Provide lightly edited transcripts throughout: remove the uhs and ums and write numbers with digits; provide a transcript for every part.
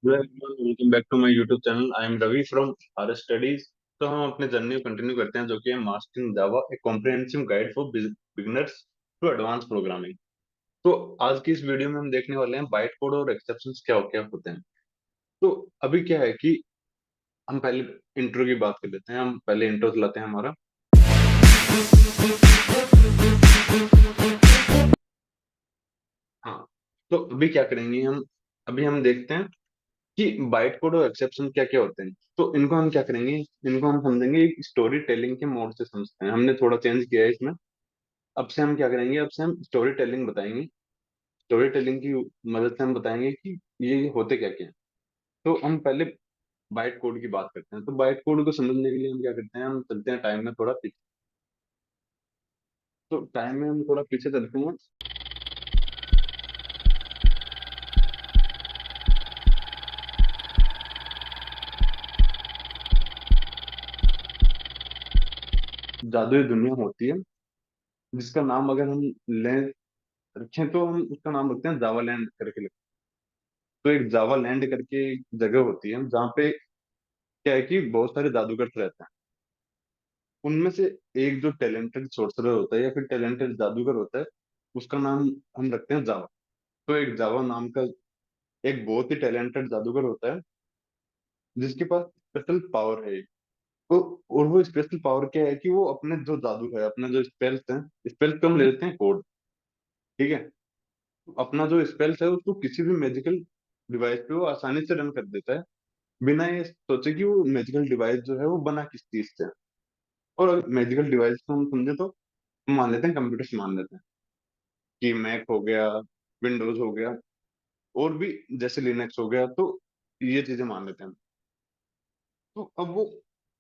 Hello everyone, welcome back to my YouTube channel. I am Ravi from R studies. तो हम अपने journey को continue करते हैं, जो कि है mastering Java, a comprehensive guide for beginners to advance programming. तो आज की इस वीडियो में हम देखने वाले हैं बाइट कोड और एक्सेप्शंस क्या क्या होते हैं। तो अभी क्या है कि हम पहले इंट्रो की बात कर लेते हैं। हम पहले इंट्रो चलाते हैं हमारा। हाँ, तो अभी क्या करेंगे हम। अभी हम देखते हैं कि बाइट कोड और एक्सेप्शन क्या क्या होते हैं। तो इनको हम क्या करेंगे, इनको हम समझेंगे एक स्टोरी टेलिंग के मोड से समझते हैं। हमने थोड़ा चेंज किया है इसमें। अब से हम क्या करेंगे, अब से हम स्टोरी टेलिंग बताएंगे। स्टोरी टेलिंग की मदद से हम बताएंगे कि ये होते क्या क्या हैं। तो हम पहले बाइट कोड की बात करते हैं। तो बाइट कोड को समझने के लिए हम क्या करते हैं, हम चलते हैं टाइम में थोड़ा पीछे। तो टाइम में हम थोड़ा पीछे चलते हैं। जादुई दुनिया होती है, जिसका नाम अगर हम लें रखें तो हम उसका नाम रखते हैं जावा लैंड करके। तो एक जावा लैंड करके एक जगह होती है जहाँ पे क्या है कि बहुत सारे जादूगर रहते हैं। उनमें से एक जो टैलेंटेड सोर्सरर होता है या फिर टैलेंटेड जादूगर होता है, उसका नाम हम रखते हैं जावा। तो एक जावा नाम का एक बहुत ही टैलेंटेड जादूगर होता है, जिसके पास स्पेशल पावर है। तो और वो स्पेशल पावर क्या है कि वो अपने जो जादू है, अपने जो स्पेल्स हैं, स्पेल्स को हम ले लेते हैं कोड। ठीक है। अपना जो स्पेल्स है उसको किसी भी मैजिकल डिवाइस पे वो आसानी से रन कर देता है, बिना ये सोचे कि वो मैजिकल डिवाइस जो है वो बना किस चीज से है। और मैजिकल डिवाइस को हम समझे तो हम मान लेते हैं कंप्यूटर्स, मान लेते हैं कि मैक हो गया, विंडोज हो गया, और भी जैसे लिनक्स हो गया। तो ये चीजें मान लेते हैं। तो अब वो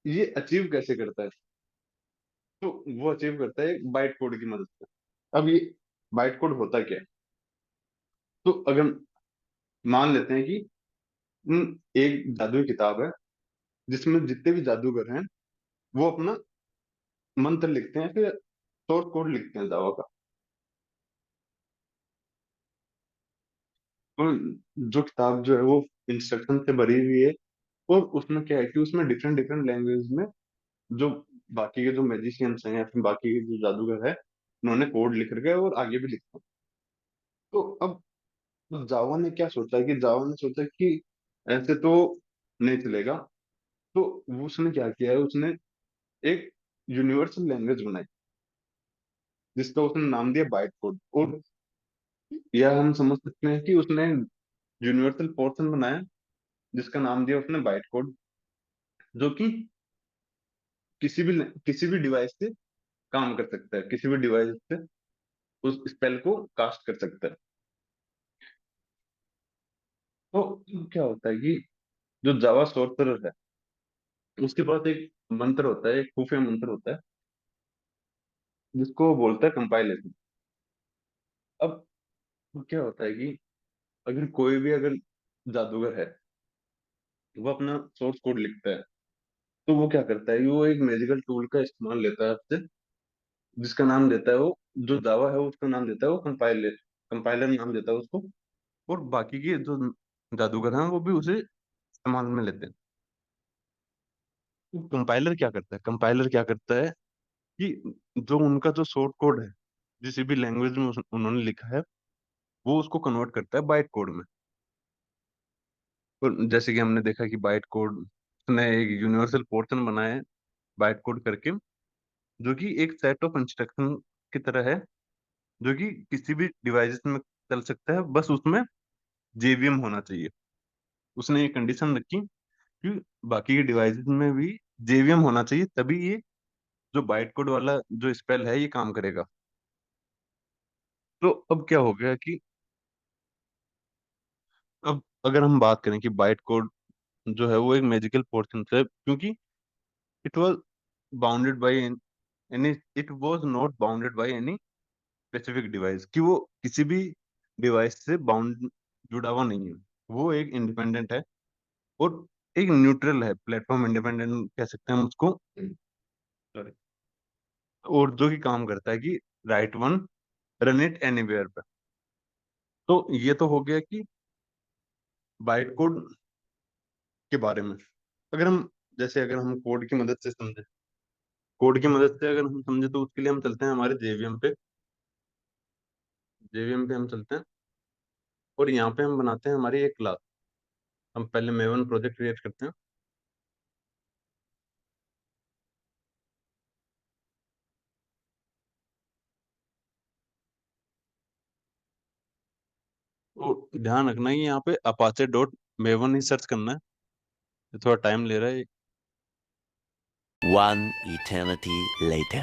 ये अचीव कैसे करता है। तो वो अचीव करता है बाइट कोड की मदद से। अब ये बाइट कोड होता क्या है। तो अगर मान लेते हैं कि एक जादुई किताब है, जिसमें जितने भी जादूगर हैं वो अपना मंत्र लिखते हैं, फिर सोर्स कोड लिखते हैं जावा का। और जो किताब जो है वो इंस्ट्रक्शन से भरी हुई है। और उसमें क्या है कि उसमें डिफरेंट डिफरेंट लैंग्वेज में जो बाकी के जो मैजिशियंस हैं या फिर बाकी के जो जादूगर है, उन्होंने कोड लिख रखे हैं और आगे भी लिखते हैं। तो अब जावा ने क्या सोचा कि जावा ने सोचा कि ऐसे तो नहीं चलेगा। तो उसने क्या किया है, उसने एक यूनिवर्सल लैंग्वेज बनाई, जिसका उसने नाम दिया बाइट कोड। और यह हम समझ सकते हैं कि उसने यूनिवर्सल पोर्शन बनाया, जिसका नाम दिया उसने बाइट कोड, जो कि किसी भी डिवाइस से काम कर सकता है, किसी भी डिवाइस से उस स्पेल को कास्ट कर सकता है। तो क्या होता है कि जो जावा सोर्सरर है, उसके पास एक मंत्र होता है, एक खुफिया मंत्र होता है, जिसको वो बोलता है कंपाइलेशन। अब क्या होता है कि अगर कोई भी अगर जादूगर है, वो अपना सोर्स कोड लिखता है, तो वो क्या करता है कि वो एक मैजिकल टूल का इस्तेमाल लेता है आपसे, जिसका नाम देता है वो, जो जावा है उसका नाम देता है वो कंपाइलर। कंपाइलर नाम देता है उसको। और बाकी के जो जादूगर हैं वो भी उसे इस्तेमाल में लेते हैं। कंपाइलर क्या करता है, कंपाइलर क्या करता है कि जो उनका जो सोर्स कोड है, जिस भी लैंग्वेज में उन्होंने लिखा है, वो उसको कन्वर्ट करता है बाइट कोड में। और जैसे कि हमने देखा कि बाइट कोड ने एक यूनिवर्सल पोर्शन बनाया है बाइट कोड करके, जो कि एक सेट ऑफ इंस्ट्रक्शन की तरह है, जो कि किसी भी डिवाइस में चल सकता है, बस उसमें जेवीएम होना चाहिए। उसने ये कंडीशन रखी कि बाकी के डिवाइसेस में भी जेवीएम होना चाहिए, तभी ये जो बाइट कोड वाला जो स्पेल है ये काम करेगा। तो अब क्या हो गया कि अब अगर हम बात करें कि बाइट कोड जो है वो एक मैजिकल पोर्शन है, क्योंकि it was bounded by any, it was not bounded by any specific device, कि वो किसी भी डिवाइस से बाउंड जुड़ा हुआ नहीं है। वो एक इंडिपेंडेंट है और एक न्यूट्रल है, प्लेटफॉर्म इंडिपेंडेंट कह सकते हैं हम उसको। सॉरी। और जो कि काम करता है कि right one, run it anywhere पे। तो ये तो हो गया कि बाइट कोड के बारे में। अगर हम जैसे अगर हम कोड की मदद से समझे, कोड की मदद से अगर हम समझे तो उसके लिए हम चलते हैं हमारे जेवीएम पे। जेवीएम पे हम चलते हैं और यहाँ पे हम बनाते हैं हमारी एक क्लास। हम पहले मेवन प्रोजेक्ट क्रिएट करते हैं। तो ध्यान रखना है कि यहाँ पे अपाचे डॉट मेवन ही सर्च करना है। ये थोड़ा टाइम ले रहा है। One eternity later.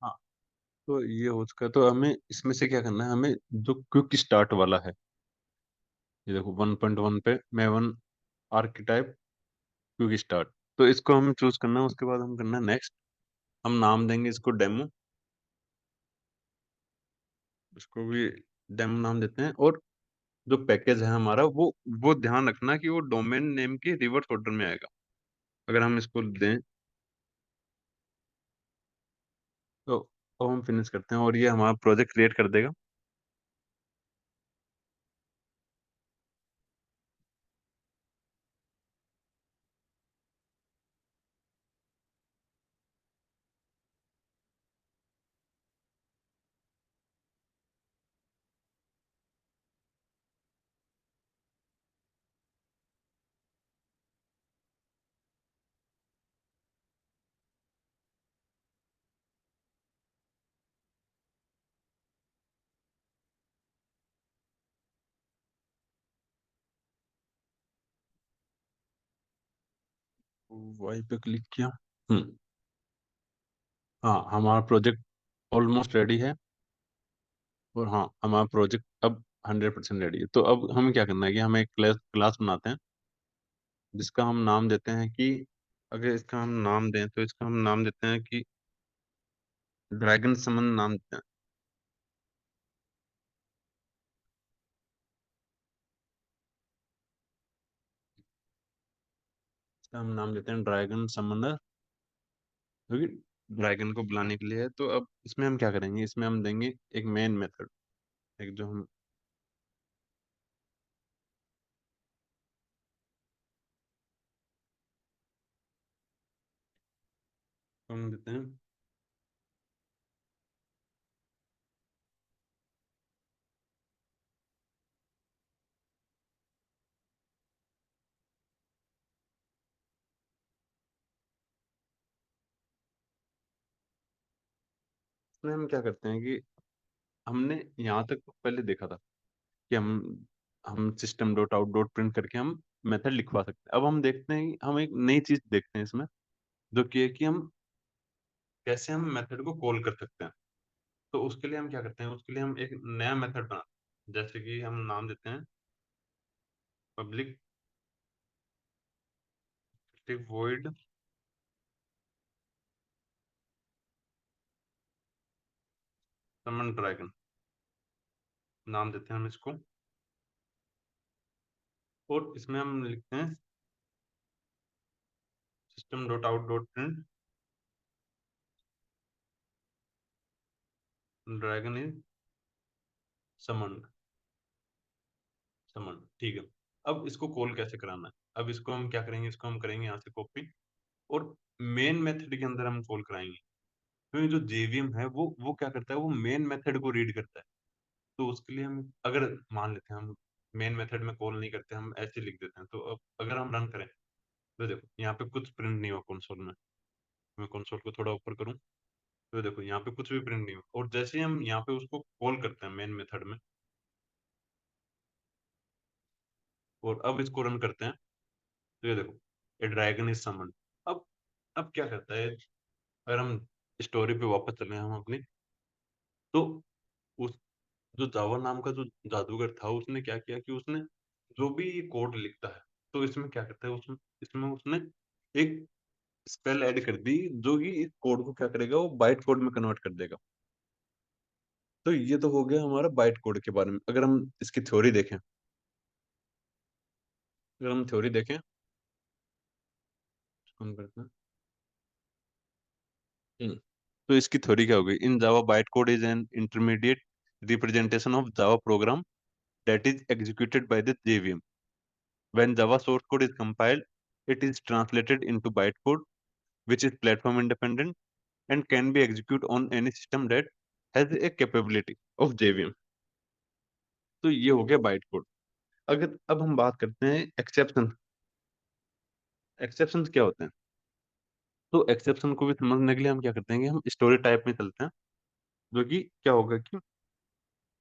हाँ, तो ये हो चुका है। तो हमें इसमें से क्या करना है, हमें जो क्विक स्टार्ट वाला है, ये देखो 1.1 पे मेवन आर्किटाइप क्विक स्टार्ट, तो इसको हमें चूज करना है। उसके बाद हम करना है नेक्स्ट। हम नाम देंगे इसको डेमो, इसको भी डेमो नाम देते हैं। और जो पैकेज है हमारा वो ध्यान रखना कि वो डोमेन नेम के रिवर्स ऑर्डर में आएगा। अगर हम इसको दें तो अब हम फिनिश करते हैं और ये हमारा प्रोजेक्ट क्रिएट कर देगा। वाई पे क्लिक किया। हम्म। हाँ, हमारा प्रोजेक्ट ऑलमोस्ट रेडी है। और हाँ, हमारा प्रोजेक्ट अब 100% रेडी है। तो अब हमें क्या करना है कि हमें एक क्लास क्लास बनाते हैं जिसका हम नाम देते हैं कि, अगर इसका हम नाम दें तो इसका हम नाम देते हैं कि ड्रैगन समन नाम देते हैं। इसका हम नाम देते हैं ड्रैगन समनर, क्योंकि ड्रैगन को बुलाने के लिए है। तो अब इसमें हम क्या करेंगे, इसमें हम देंगे एक मेन मेथड, एक जो हम देते हैं। इसमें हम क्या करते हैं कि हमने यहाँ तक तो पहले देखा था कि हम system dot out dot print करके हम मेथड लिखवा सकते हैं। अब हम देखते हैं कि हम एक नई चीज देखते हैं इसमें, जो कि है कि हम कैसे हम मेथड को कॉल कर सकते हैं। तो उसके लिए हम क्या करते हैं, उसके लिए हम एक नया मेथड बनाते हैं। जैसे कि हम नाम देते हैं पब्लिक वॉइड समन ड्रैगन नाम देते हैं हम इसको। और इसमें हम लिखते हैं system dot out dot print dragon is summon. Summon, ठीक है। अब इसको कॉल कैसे कराना है, अब इसको हम क्या करेंगे, इसको हम करेंगे यहाँ से कॉपी और मेन मेथड के अंदर हम कॉल कराएंगे। क्योंकि जो जेवीएम है वो क्या करता है, वो मेन मेथड को रीड करता है। तो उसके लिए हम अगर मान लेते हैं हम मेन मेथड में कॉल नहीं करते, हम ऐसे लिख देते हैं। तो अब अगर हम रन करें तो देखो यहाँ पे कुछ प्रिंट नहीं हुआ कंसोल में। मैं कंसोल को थोड़ा ऊपर करूँ तो देखो यहाँ पे कुछ भी प्रिंट नहीं हुआ। और जैसे ही हम यहाँ पे उसको कॉल करते हैं मेन मेथड में, और अब इसको रन करते हैं तो ये देखो ए ड्रैगन इज समन। अब अब क्या करता है, अगर हम स्टोरी पे वापस चले हम अपनी, तो उस जो जावा नाम का जो जादूगर था उसने क्या किया कि उसने जो भी ये कोड लिखता है, तो इसमें क्या करता है, उसमें इसमें उसने एक स्पेल ऐड कर दी जो कि इस कोड को क्या करेगा, वो बाइट कोड में कन्वर्ट कर देगा। तो ये तो हो गया हमारा बाइट कोड के बारे में। अगर हम इसकी थ्योरी देखें, अगर हम थ्योरी देखें, हम करते हैं। हम्म, तो इसकी थ्योरी क्या होगी, in Java byte code is an intermediate representation of Java program that is executed by the JVM. When Java source code is compiled, it is translated into bytecode, which is platform independent and can be executed on any system that has a capability of JVM. तो ये हो गया byte code. अगर अब हम बात करते हैं एक्सेप्शन, एक्सेप्शन क्या होते हैं? तो एक्सेप्शन को भी समझने के लिए हम क्या करते हैं कि हम स्टोरी टाइप में चलते हैं, जो कि क्या होगा कि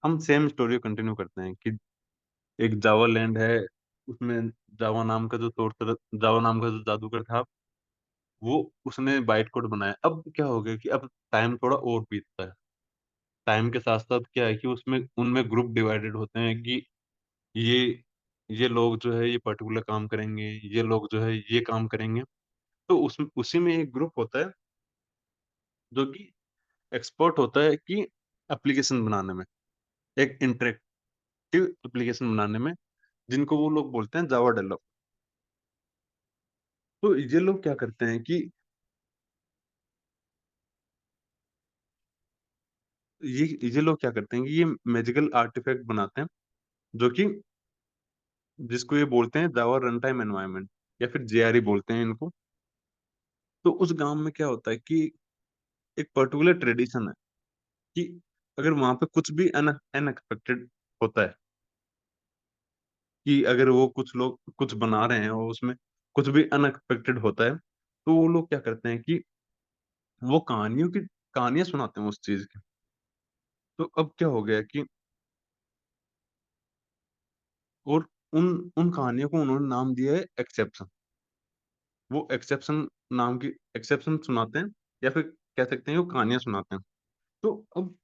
हम सेम स्टोरी को कंटिन्यू करते हैं कि एक जावा लैंड है, उसमें जावा नाम का जो जावा नाम का जो जादूगर था, वो उसने बाइट कोड बनाया। अब क्या हो गया कि अब टाइम थोड़ा और बीतता है, टाइम के साथ साथ क्या है कि उसमें उनमें ग्रुप डिवाइडेड होते हैं कि ये ये लोग जो है ये पर्टिकुलर काम करेंगे, ये लोग जो है ये काम करेंगे। तो उसी में एक ग्रुप होता है जो कि एक्सपर्ट होता है कि एप्लीकेशन बनाने में, एक इंटरेक्टिव एप्लीकेशन बनाने में, जिनको वो लोग बोलते हैं जावा डेवलपर। तो ये लोग क्या करते हैं कि ये लोग क्या करते हैं कि ये मैजिकल आर्टिफैक्ट बनाते हैं, जो कि जिसको ये बोलते हैं जावा रन टाइम एनवायरनमेंट, या फिर जेआरई बोलते हैं इनको। तो उस गांव में क्या होता है कि एक पर्टिकुलर ट्रेडिशन है कि अगर वहां पे कुछ भी अनएक्सपेक्टेड होता है, कि अगर वो कुछ लोग कुछ बना रहे हैं और उसमें कुछ भी अनएक्सपेक्टेड होता है, तो वो लोग क्या करते हैं कि वो कहानियां सुनाते हैं उस चीज की। तो अब क्या हो गया कि और उन उन कहानियों को उन्होंने नाम दिया है एक्सेप्शन। वो एक्सेप्शन नाम की एक्सेप्शन सुनाते हैं, या फिर कह सकते हैं वो कहानियां सुनाते हैं। तो अब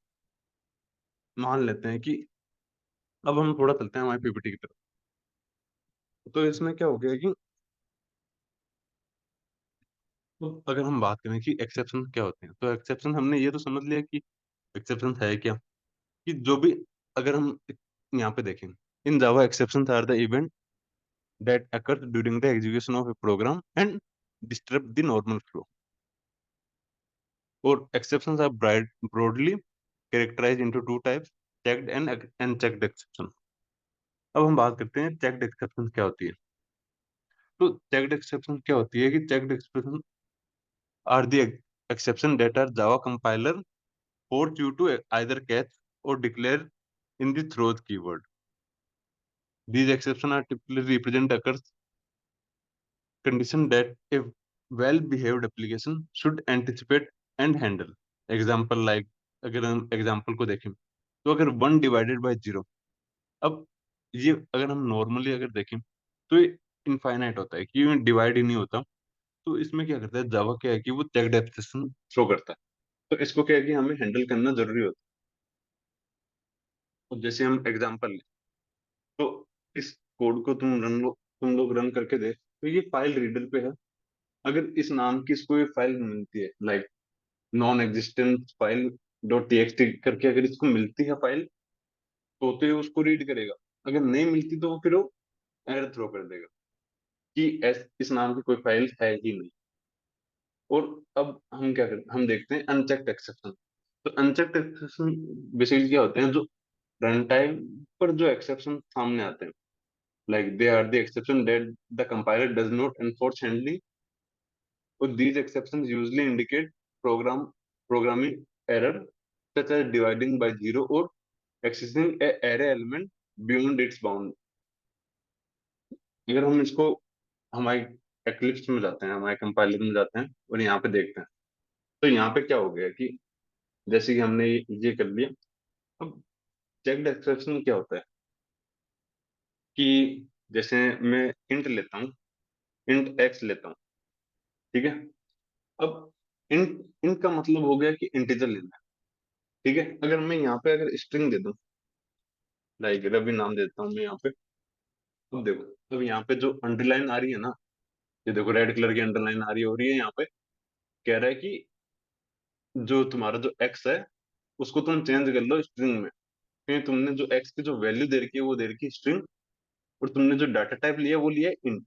मान लेते हैं कि अब हम थोड़ा चलते हैं हमारी पीपीटी की तरफ। तो इसमें क्या हो गया कि तो अगर हम बात करें कि एक्सेप्शन क्या होते हैं, तो एक्सेप्शन हमने ये तो समझ लिया कि एक्सेप्शन है क्या, कि जो भी, अगर हम यहाँ पे देखें, in Java exceptions are the event that occurs during the execution of a program and disrupt the normal flow, और exceptions are broadly characterized into two types: checked and unchecked exception। अब हम बात करते हैं चेक्ड एक्सेप्शन क्या होती है। तो चेक्ड एक्सेप्शन क्या होती है कि checked exception are the exception that are Java compiler force you to either catch or declare in the throws keyword. These exceptions are typically represent occurs condition that a well-behaved application should anticipate and handle. Example like, अगर हम example को देखें, तो अगर 1/0, अब ये अगर हम नॉर्मली अगर देखें तो ये इनफाइनाइट होता है कि ये डिवाइड ही नहीं होता। तो इसमें क्या करता है जावा, क्या है कि वो चेक्ड एक्सेप्शन शो करता है। तो इसको क्या है कि हमें हैंडल करना जरूरी होता है। अब जैसे हम एग्जाम्पल लें, तो इस कोड को तुम लोग रन करके देख, तो ये फाइल रीडर पे है। अगर इस नाम की इसको ये फाइल मिलती है, like non existent file dot TXT करके, अगर इसको मिलती है फाइल, तो ये उसको रीड करेगा। अगर नहीं मिलती तो फिर वो एरर थ्रो कर देगा कि इस नाम की कोई फाइल है ही नहीं। और अब हम क्या करते हैं, हम देखते हैं अनचेक्ड एक्सेप्शन। तो अनचेक्ड एक्सेप्शन बेसिकली क्या होते हैं, जो रन टाइम पर जो एक्सेप्शन सामने आते हैं, like they are the exception that the compiler does not enforce handling, और these exceptions usually indicate programming error, such as dividing by zero or accessing a array element beyond its bound। अगर हम इसको हमारे eclipse में जाते हैं, हमारे compiler में जाते हैं और यहाँ पे देखते हैं, तो यहाँ पे क्या हो गया कि जैसे कि हमने ये कर लिया। अब चेक्ड एक्सेप्शन क्या होता है कि जैसे मैं इंट लेता हूँ, इंट एक्स लेता हूँ, ठीक है। अब इंट इंट का मतलब हो गया कि इंटीजर लेना है, ठीक है। अगर मैं यहाँ पे अगर स्ट्रिंग दे दूं, लाइक रवि नाम देता हूँ मैं यहाँ पे, अब देखो, अब यहाँ पे जो अंडरलाइन आ रही है ना, ये देखो रेड कलर की अंडरलाइन आ रही हो रही है यहाँ पे, कह रहा है कि जो तुम्हारा जो एक्स है उसको तुम चेंज कर लो स्ट्रिंग में, क्योंकि तुमने जो एक्स की जो वैल्यू दे रखी है वो दे रखी है स्ट्रिंग, और तुमने जो डाटा टाइप लिया वो लिया है इंट।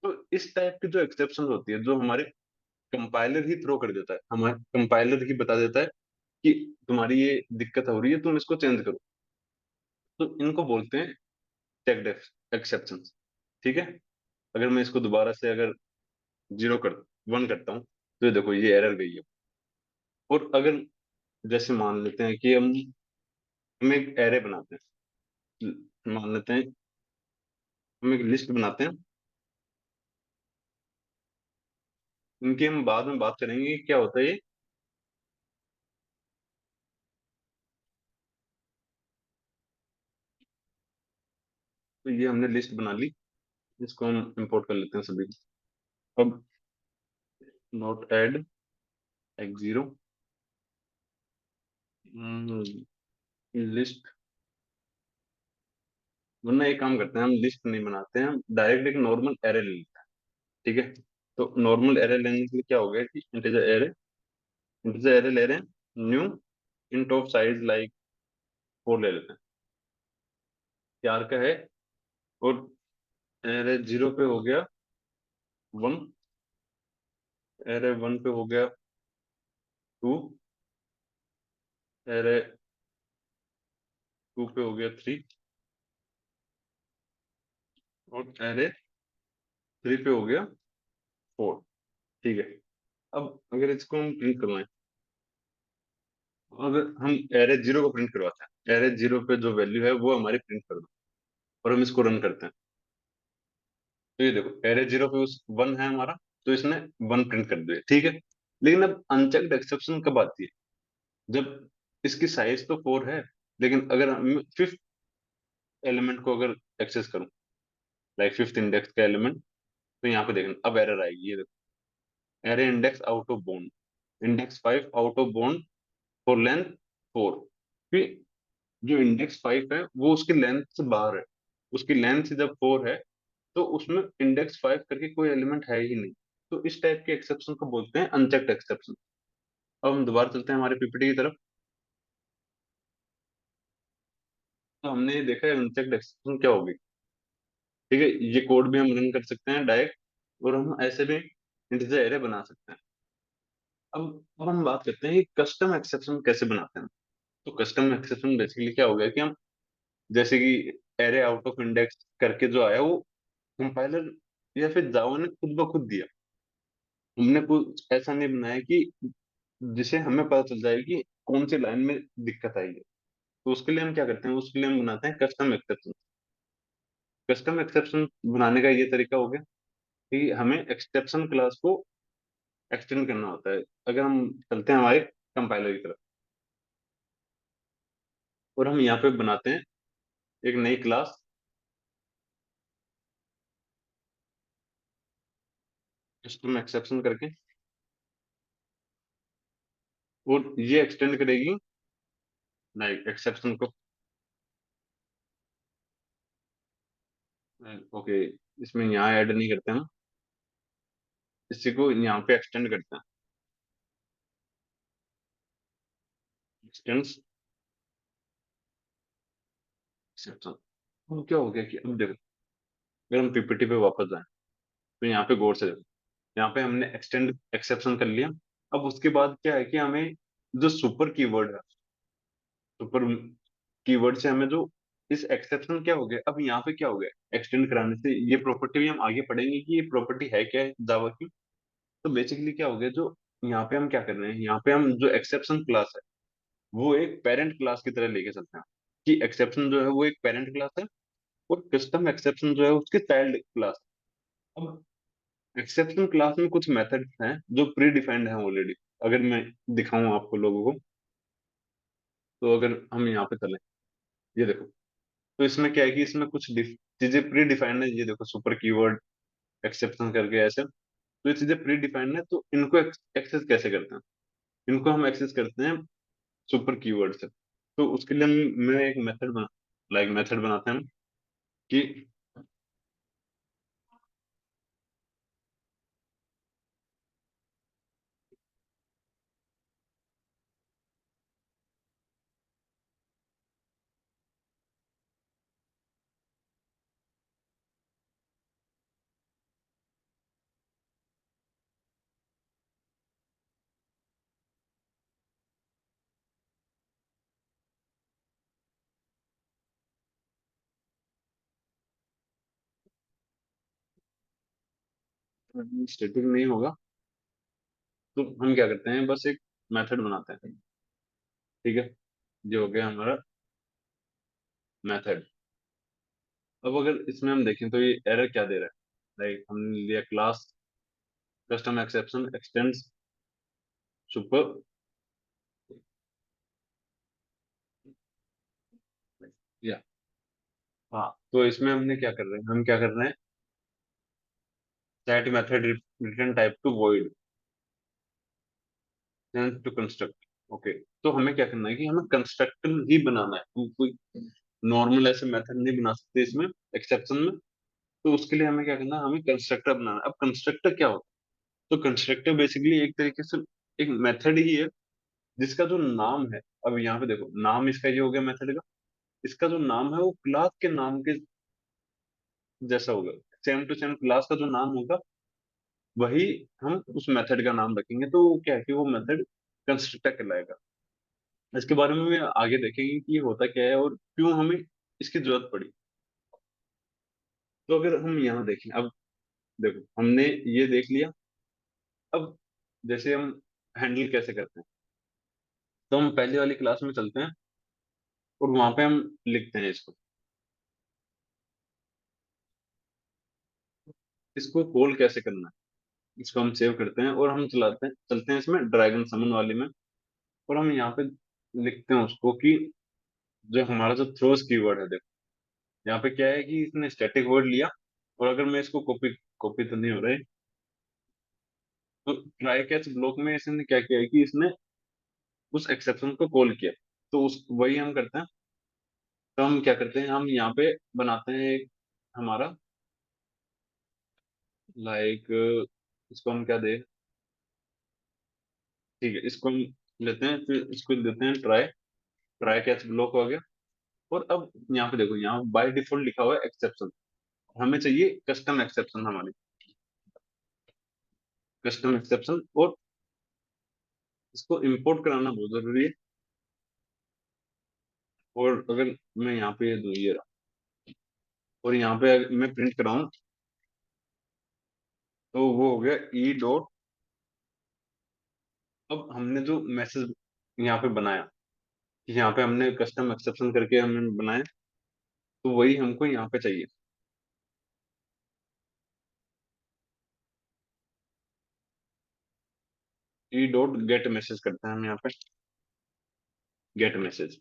तो इस टाइप की जो एक्सेप्शन होती है, जो हमारे कंपाइलर ही थ्रो कर देता है, हमारे कंपाइलर ही बता देता है कि तुम्हारी ये दिक्कत हो रही है, तुम इसको चेंज करो, तो इनको बोलते हैं चेक्ड एक्सेप्शन, ठीक है। अगर मैं इसको दोबारा से अगर जीरो कर 1 करता हूँ, तो ये देखो ये एरर गई है। और अगर जैसे मान लेते हैं कि हम एक एरे बनाते हैं, मान लेते हैं हम एक लिस्ट बनाते हैं। इनकी हम बाद में बात करेंगे कि क्या होता है ये। तो ये हमने लिस्ट बना ली, इसको हम इंपोर्ट कर लेते हैं सभी को। अब नोट ऐड x0 लिस्ट, वरना एक काम करते हैं, हम लिस्ट नहीं बनाते हैं, हम डायरेक्ट एक नॉर्मल एरे ले लेते हैं। ठीक है। तो नॉर्मल एरे लेने के लिए क्या हो गया कि इंटीजर एरे ले रहे हैं, new int of size like 4 ले लेते हैं, 4 का है। और एरे 0 पे हो गया 1, एरे 1 पे हो गया 2, एरे 2 पे हो गया 3, और एरे 3 पे हो गया 4। ठीक है। अब अगर इसको हम प्रिंट करवाएं, अगर हम एरे 0 को प्रिंट करवाते हैं, एरे 0 पे जो वैल्यू है वो हमारी प्रिंट कर दो, और हम इसको रन करते हैं। तो ये देखो एरे 0 पे उस 1 है हमारा, तो इसने 1 प्रिंट कर दिया। ठीक है। लेकिन अब अनचेक्ड एक्सेप्शन कब आती है? जब इसकी साइज तो 4 है, लेकिन अगर मैं फिफ्थ एलिमेंट को अगर एक्सेस करूं, लाइक फिफ्थ इंडेक्स का एलिमेंट, तो यहाँ पे देखना अब एरर आएगी। ये देखो, array index out of bound, index 5 out of bound for length 4। फिर जो इंडेक्स 5 है वो उसकी लेंथ से बाहर है, उसकी लेंथ जब 4 है, तो उसमें इंडेक्स 5 करके कोई एलिमेंट है ही नहीं। तो इस टाइप के एक्सेप्शन को बोलते हैं अनचेक्ड एक्सेप्शन। अब हम दोबारा चलते हैं हमारे पीपीटी की तरफ। तो हमने ये देखा है अनचेक्ड एक्सेप्शन क्या होगी। ठीक है, ये कोड भी हम रन कर सकते हैं डायरेक्ट, और हम ऐसे भी इंटीजर एरे बना सकते हैं। अब हम बात करते हैं कि कस्टम एक्सेप्शन कैसे बनाते हैं। तो कस्टम एक्सेप्शन बेसिकली क्या हो गया कि हम जैसे कि एरे आउट ऑफ इंडेक्स करके जो आया वो कंपाइलर या फिर जावा ने खुद ब खुद दिया। हमने कुछ ऐसा नहीं बनाया कि जिसे हमें पता चल जाए कि कौन सी लाइन में दिक्कत आई है। तो उसके लिए हम क्या करते हैं, उसके लिए हम बनाते हैं कस्टम एक्सेप्शन। कस्टम एक्सेप्शन बनाने का ये तरीका हो गया कि हमें एक्सेप्शन क्लास को एक्सटेंड करना होता है। अगर हम चलते हैं हमारे कंपाइलर की तरफ, और हम यहाँ पे बनाते हैं एक नई क्लास कस्टम एक्सेप्शन करके, और ये एक्सटेंड करेगी नई एक्सेप्शन को। ओके, इसमें यहाँ ऐड नहीं करते हम, इसी को यहाँ पे एक्सटेंड करते हैं, एक्सटेंड्स एक्सेप्शन। अब क्या हो गया कि अब देखो, अगर हम पीपीटी पे वापस जाएं, तो यहाँ पे गौर से देखो, यहाँ पे हमने एक्सटेंड एक्सेप्शन कर लिया। अब उसके बाद क्या है कि हमें जो सुपर कीवर्ड है, सुपर कीवर्ड से हमें जो इस एक्सेप्शन क्या हो गया, अब यहाँ पे क्या हो गया एक्सटेंड कराने से, ये प्रॉपर्टी भी हम आगे पढ़ेंगे कि ये प्रॉपर्टी है क्या है जावा की। तो बेसिकली क्या हो गया, जो यहाँ पे हम क्या कर रहे हैं, यहाँ पे हम जो एक्सेप्शन क्लास है वो एक पेरेंट क्लास की तरह लेके चलते हैं, कि एक्सेप्शन जो है वो एक पेरेंट क्लास है, और कस्टम एक्सेप्शन जो है उसकी चाइल्ड क्लास। अब एक्सेप्शन क्लास में कुछ मेथड्स हैं जो प्री डिफाइंड हैं ऑलरेडी। अगर मैं दिखाऊं आपको लोगों को, तो अगर हम यहाँ पे चलें, ये देखो, तो इसमें क्या है कि इसमें कुछ चीजें प्री डिफाइंड है। ये देखो सुपर कीवर्ड एक्सेप्शन करके ऐसे, तो ये चीजें प्री डिफाइंड है। तो इनको एक्सेस कैसे करते हैं? इनको हम एक्सेस करते हैं सुपर कीवर्ड से। तो उसके लिए मैं एक मेथड मेथड बनाते हैं हम, कि स्टैटिक नहीं होगा तो हम क्या करते हैं, बस एक मेथड बनाते हैं। ठीक है, ये हो गया हमारा मेथड। अब अगर इसमें हम देखें तो ये एरर क्या दे रहा है, लाइक हमने लिया class custom exception x tends super. या हाँ, तो इसमें हमने क्या कर रहे हैं, हम क्या कर रहे हैं, set method return type to void to construct. Okay, तो हमें क्या करना है कि हमें कंस्ट्रक्टर ही बनाना है, हम कोई नॉर्मल ऐसे मेथड नहीं बना सकते इसमें एक्सेप्शन में। तो उसके लिए हमें क्या करना है, हमें कंस्ट्रक्टर बनाना है। अब कंस्ट्रक्टर क्या होता है, तो कंस्ट्रक्टर बेसिकली एक तरीके से एक मेथड ही है जिसका जो नाम है, अब यहाँ पे देखो नाम इसका ये हो गया मेथड का, इसका जो नाम है वो क्लास के नाम के जैसा होगा। सेम टू सेम क्लास का जो नाम होगा वही हम उस मेथड का नाम रखेंगे, तो वो क्या है कि वो मेथड कंस्ट्रक्टर कहलाएगा। इसके बारे में आगे देखेंगे कि ये होता क्या है और क्यों हमें इसकी जरूरत पड़ी। तो अगर हम यहाँ देखें, अब देखो हमने ये देख लिया। अब जैसे हम हैंडल कैसे करते हैं, तो हम पहले वाली क्लास में चलते हैं और वहां पे हम लिखते हैं इसको, इसको कॉल कैसे करना है, इसको हम सेव करते हैं और हम चलाते हैं, चलते हैं इसमें ड्रैगन समन वाले में। और हम यहाँ पे लिखते हैं उसको कि जो हमारा जो थ्रोस कीवर्ड है, देखो यहाँ पे क्या है कि इसने स्टैटिक वर्ड लिया, और अगर मैं इसको कॉपी, कॉपी तो नहीं हो रहा है, तो ट्राई कैच ब्लॉक में इसने क्या किया है कि इसने उस एक्सेप्शन को कॉल किया। तो उस वही हम करते हैं। तो हम क्या करते हैं, हम यहाँ पे बनाते हैं एक हमारा, लाइक इसको हम क्या दे, ठीक है इसको हम लेते हैं, फिर इसको देते हैं ट्राई, ट्राई कैच ब्लॉक हो गया। और अब यहाँ पे देखो, यहाँ बाय डिफॉल्ट लिखा हुआ है एक्सेप्शन, हमें चाहिए कस्टम एक्सेप्शन हमारी, कस्टम एक्सेप्शन। और इसको इंपोर्ट कराना बहुत जरूरी है। और अगर मैं यहाँ पे दूँ ये रहा, और यहाँ पे अगर मैं प्रिंट कराऊं, तो वो हो गया ई डॉट। अब हमने जो मैसेज यहाँ पे बनाया, कि यहाँ पे हमने कस्टम एक्सेप्शन करके हमने बनाया, तो वही हमको यहाँ पे चाहिए। ई डॉट गेट मैसेज करते हैं हम यहाँ पे, गेट मैसेज।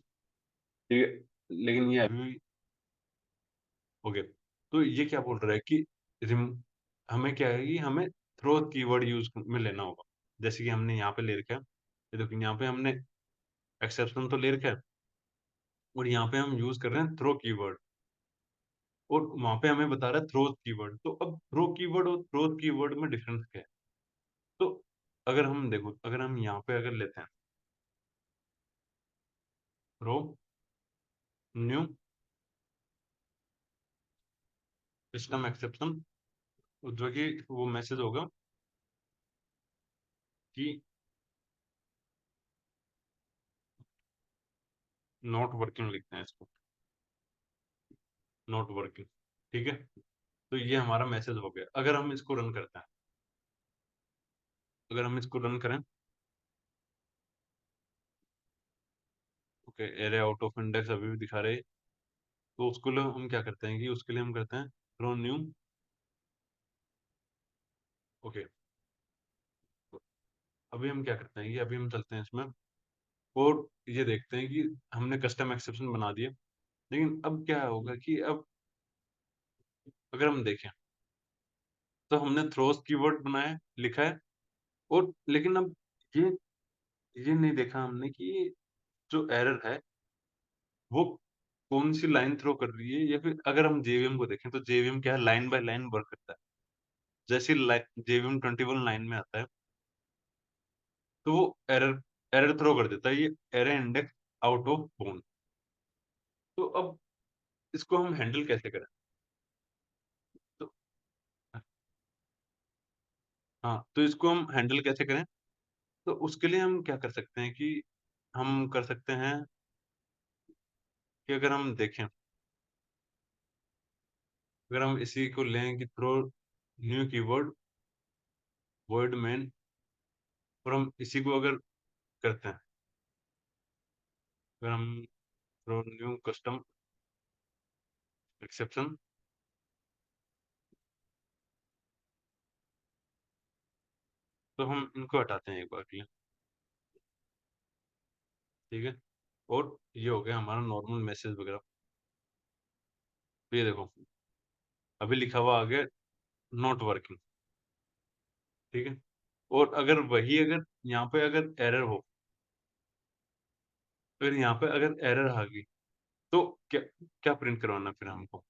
ठीक है, लेकिन ये अभी हो गया। तो ये क्या बोल रहा है कि हमें क्या है कि हमें थ्रो कीवर्ड यूज में लेना होगा। जैसे कि हमने यहाँ पे ले रखा है, ये देखो यहाँ पे हमने एक्सेप्शन तो ले रखा है, और यहाँ पे हम यूज कर रहे हैं थ्रो कीवर्ड, और वहां पे हमें बता रहा है थ्रो कीवर्ड। तो अब थ्रो कीवर्ड और थ्रो कीवर्ड में डिफरेंस क्या है। तो अगर हम देखो, अगर हम यहाँ पे अगर लेते हैं थ्रो न्यू सिस्टम एक्सेप्शन, जो कि वो मैसेज होगा कि नॉट वर्किंग, लिखते हैं इसको नॉट वर्किंग। ठीक है, तो ये हमारा मैसेज हो गया। अगर हम इसको रन करते हैं, अगर हम इसको रन करें, okay array out of index अभी भी दिखा रहे, तो उसको लिए हम क्या करते हैं कि उसके लिए हम करते हैं थ्रो न्यू। ओके, अभी हम क्या करते हैं कि अभी हम चलते हैं इसमें, और ये देखते हैं कि हमने कस्टम एक्सेप्शन बना दिया। लेकिन अब क्या होगा कि अब अगर हम देखें, तो हमने थ्रोस कीवर्ड बनाया, लिखा है, और लेकिन अब ये ये नहीं देखा हमने कि जो एरर है वो कौन सी लाइन थ्रो कर रही है, या फिर अगर हम जेवीएम को देखें तो जेवीएम क्या है, लाइन बाय लाइन वर्क करता है। जैसे जेवीएम 21 लाइन में आता है, तो वो एरर एरर थ्रो कर देता है, ये error index out of bound. तो अब इसको हम हैंडल कैसे करें। तो हाँ, तो इसको हम हैंडल कैसे करें, तो उसके लिए हम क्या कर सकते हैं कि हम कर सकते हैं कि अगर हम देखें, अगर हम इसी को लें कि throw new keyword, void main, और हम इसी को अगर करते हैं, अगर हम throw new custom exception, तो हम इनको हटाते हैं एक बार के लिए, ठीक है। और ये हो गया हमारा नॉर्मल मैसेज वगैरह। तो ये देखो अभी लिखा हुआ आ गया नॉट वर्किंग, ठीक है। और अगर वही, अगर यहाँ पे अगर एरर हो, फिर यहाँ पे अगर एरर आ गई, तो क्या क्या प्रिंट करवाना फिर हमको,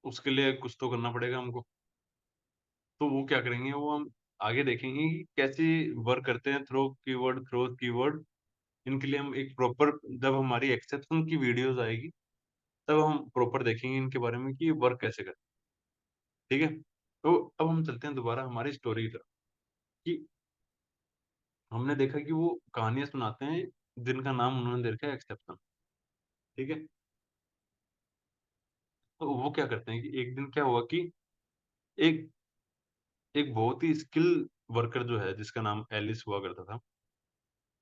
उसके लिए कुछ तो करना पड़ेगा हमको। तो वो क्या करेंगे, वो हम आगे देखेंगे कि कैसे वर्क करते हैं थ्रो कीवर्ड, थ्रो कीवर्ड। इनके लिए हम एक प्रॉपर, जब हमारी एक्सेप्शन की वीडियोस आएगी तब हम प्रॉपर देखेंगे इनके बारे में कि ये वर्क कैसे करते हैं, ठीक है। तो अब हम चलते हैं दोबारा हमारी स्टोरी की तरफ, कि हमने देखा कि वो कहानियां सुनाते हैं जिनका नाम उन्होंने दे रखा है एक्सेप्शन, ठीक है। तो वो क्या करते हैं कि एक दिन क्या हुआ कि एक एक बहुत ही स्किल वर्कर जो है, जिसका नाम एलिस हुआ करता था,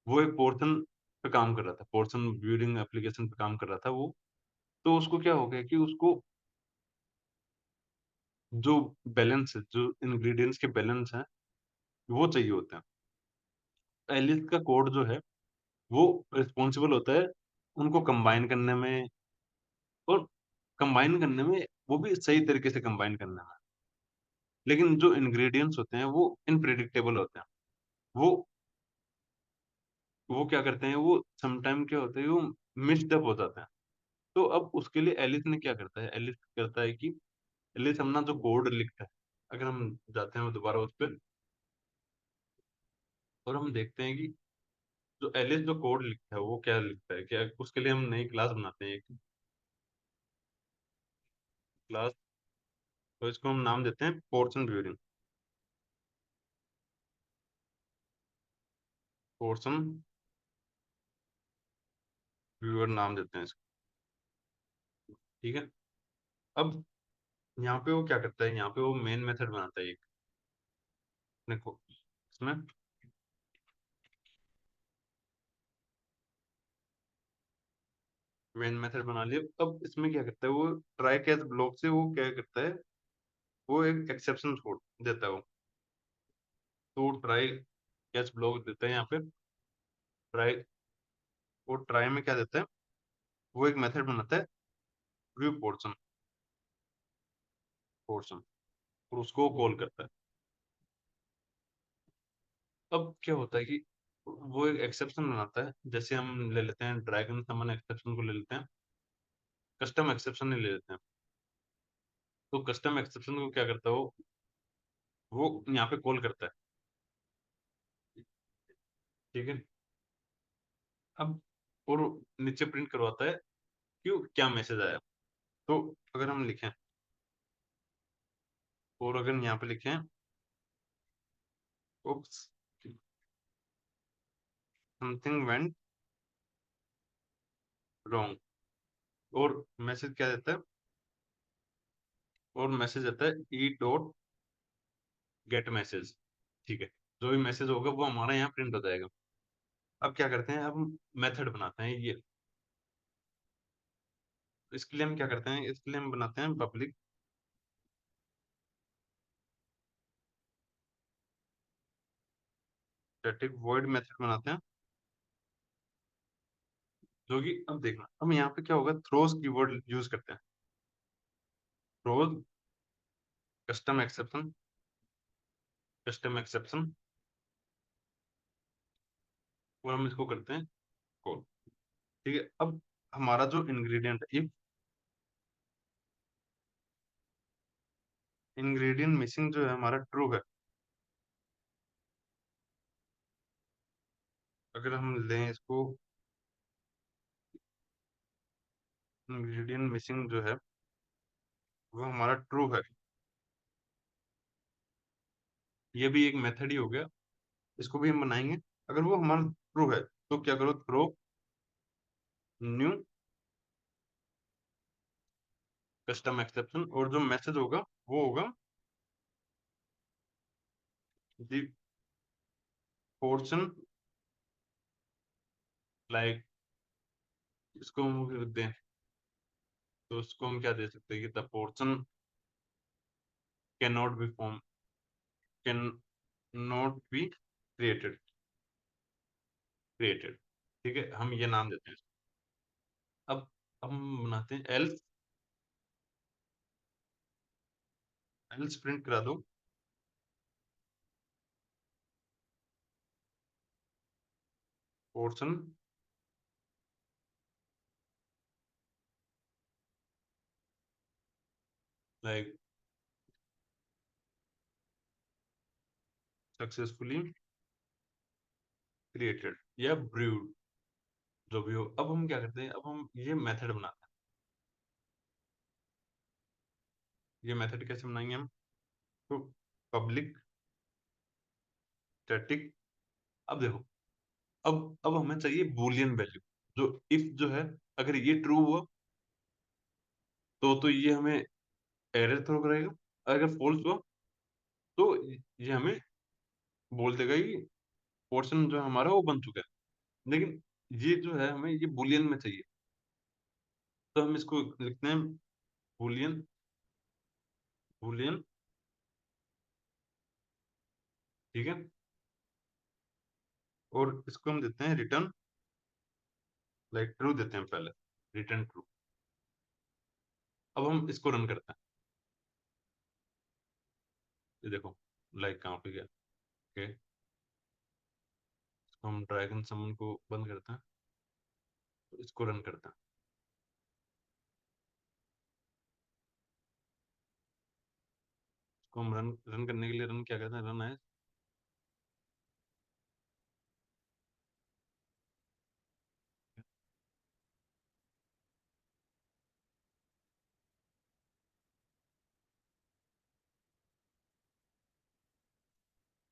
वो एक पोर्शन पे काम कर रहा था, पोर्शन व्यूइंग एप्लीकेशन पे काम कर रहा था वो। तो उसको क्या हो गया कि उसको जो बैलेंस है, जो इंग्रेडिएंट्स के बैलेंस हैं, वो चाहिए होते हैं। एलिस का कोड जो है वो रिस्पॉन्सिबल होता है उनको कंबाइन करने में, और कंबाइन करने में, वो भी सही तरीके से कंबाइन करने में। लेकिन जो इंग्रेडिएंट्स होते हैं वो इनप्रेडिक्टेबल होते हैं। वो वो क्या करते हैं, वो समटाइम क्या होता है, वो मिक्सड अप हो जाते हैं। तो अब उसके लिए एलिस ने क्या करता है, एलिस करता है कि एलिस अपना जो कोड लिखता है, अगर हम जाते हैं दोबारा उस पर, और हम देखते हैं कि जो एलिस जो कोड लिखता है वो क्या लिखता है, क्या उसके लिए हम नई क्लास बनाते हैं, एक क्लास। तो इसको हम नाम देते हैं पोर्शन व्यूइंग, पोर्शन व्यूअर नाम देते हैं इसको, ठीक है। अब यहाँ पे वो क्या करता है, यहाँ पे वो मेन मेथड बनाता है एक अपने को, इसमें मेन मेथड बना लिया। अब इसमें क्या करता है, वो ट्राई कैच ब्लॉक से वो क्या करता है, वो एक एक्सेप्शन छोड़ देता है वो। तो ट्राई कैच ब्लॉक देता है यहाँ पे, ट्राई, वो ट्राई में क्या देता है, वो एक मेथड बनाता है व्यू पोर्शन, पोर्शन, और उसको कॉल करता है। अब क्या होता है कि वो एक एक्सेप्शन बनाता है, जैसे हम ले लेते हैं ड्रैगन समन एक्सेप्शन को ले लेते हैं, कस्टम एक्सेप्शन ले लेते हैं। तो कस्टम एक्सेप्शन को क्या करता है, वो यहाँ पे कॉल करता है, ठीक है। अब और नीचे प्रिंट करवाता है क्यों, क्या मैसेज आया। तो अगर हम लिखें, और अगर यहाँ पे लिखें oops समथिंग वेंट रॉन्ग, और मैसेज क्या देता है, और मैसेज आता है ई डॉट गेट मैसेज, ठीक है। जो भी मैसेज होगा वो हमारा यहाँ प्रिंट हो जाएगा। अब क्या करते हैं, अब मेथड बनाते हैं ये, इसके लिए हम क्या करते हैं, इसके लिए हम बनाते हैं पब्लिक स्टैटिक वॉइड मेथड बनाते हैं, जो कि अब देखना, अब यहाँ पे क्या होगा, थ्रोज कीवर्ड यूज करते हैं, throws custom exception, custom exception, और हम इसको करते हैं कॉल, ठीक है। अब हमारा जो इंग्रेडिएंट है, इंग्रेडिएंट मिसिंग जो है हमारा ट्रू है, अगर हम लें इसको, इंग्रेडिएंट मिसिंग जो है वो हमारा ट्रू है, ये भी एक मेथड ही हो गया, इसको भी हम बनाएंगे। अगर वो हमारा ट्रू है तो क्या करो, थ्रो न्यू कस्टम एक्सेप्शन, और जो मैसेज होगा वो होगा the portion like, इसको हम लिख दें, तो उसको हम क्या दे सकते हैं कि the portion can not be form, can not be created, ठीक है, हम ये नाम देते हैं। अब हम बनाते हैं एल्स, एल्स प्रिंट करा दो पोर्शन लाइक सक्सेसफुली क्रिएटेड या ब्रूड, जो भी हो। अब हम क्या करते हैं, अब हम ये मेथड बनाते हैं। ये मेथड कैसे बनाएंगे हम, तो पब्लिक स्टैटिक, अब देखो, अब हमें चाहिए बूलियन वैल्यू, जो इफ जो है, अगर ये ट्रू हुआ तो ये हमें एरर थ्रो करेगा, अगर फॉल्स हुआ तो ये हमें बोल देगा कि पोर्शन जो है हमारा वो बन चुका है। लेकिन ये जो है हमें ये बूलियन में चाहिए, तो हम इसको लिखते हैं बूलियन, बूलियन, ठीक है, और इसको हम देते हैं रिटर्न, लाइक ट्रू देते हैं पहले, रिटर्न ट्रू। अब हम इसको रन करते हैं, ये देखो लाइक कहाँ पे गया, ओके, इसको हम ड्रैगन समन को बंद करते हैं, तो इसको रन करते हैं। इसको हम रन रन करने के लिए रन क्या करते हैं, रन है,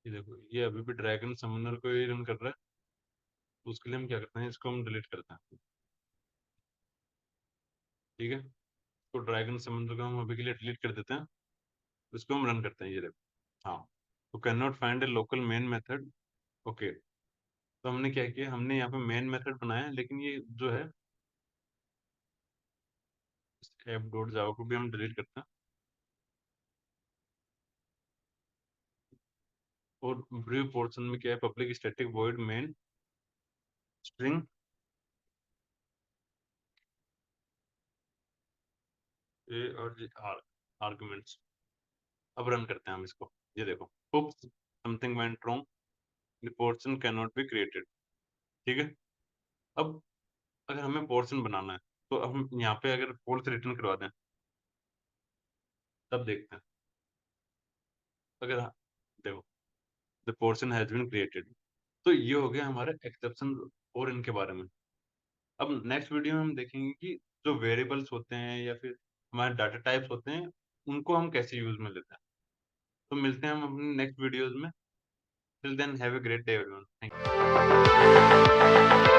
ये देखो ये अभी भी ड्रैगन समनर को ही रन कर रहा है। तो उसके लिए हम क्या करते हैं, इसको हम डिलीट करते हैं, ठीक है, तो ड्रैगन समनर को हम अभी के लिए डिलीट कर देते हैं, इसको हम रन करते हैं, ये देखो, हाँ, तो can not find A local main method, okay. तो हमने क्या किया, हमने यहाँ पे मेन मेथड बनाया है, लेकिन ये जो है ऐप डॉट जावा को भी हम डिलीट करते हैं, और ब्रीव पोर्शन में क्या है, public static void main string ए और जी आर आर्गुमेंट्स। अब रन करते हैं हम इसको, ये देखो, oops something went wrong, the portion can not be created, ठीक है। अब अगर हमें पोर्शन बनाना है, तो हम यहाँ पे अगर फॉल्स रिटर्न करवा दें, तब देखते हैं, अगर देखो the portion has been created, तो ये हो गया हमारे एक्सेप्शन और इनके बारे में। अब नेक्स्ट वीडियो में हम देखेंगे कि जो वेरिएबल्स होते हैं या फिर हमारे डाटा टाइप्स होते हैं, उनको हम कैसे यूज में लेते हैं। तो मिलते हैं हम अपने नेक्स्ट वीडियोज में। Till then have a great day everyone, thank you.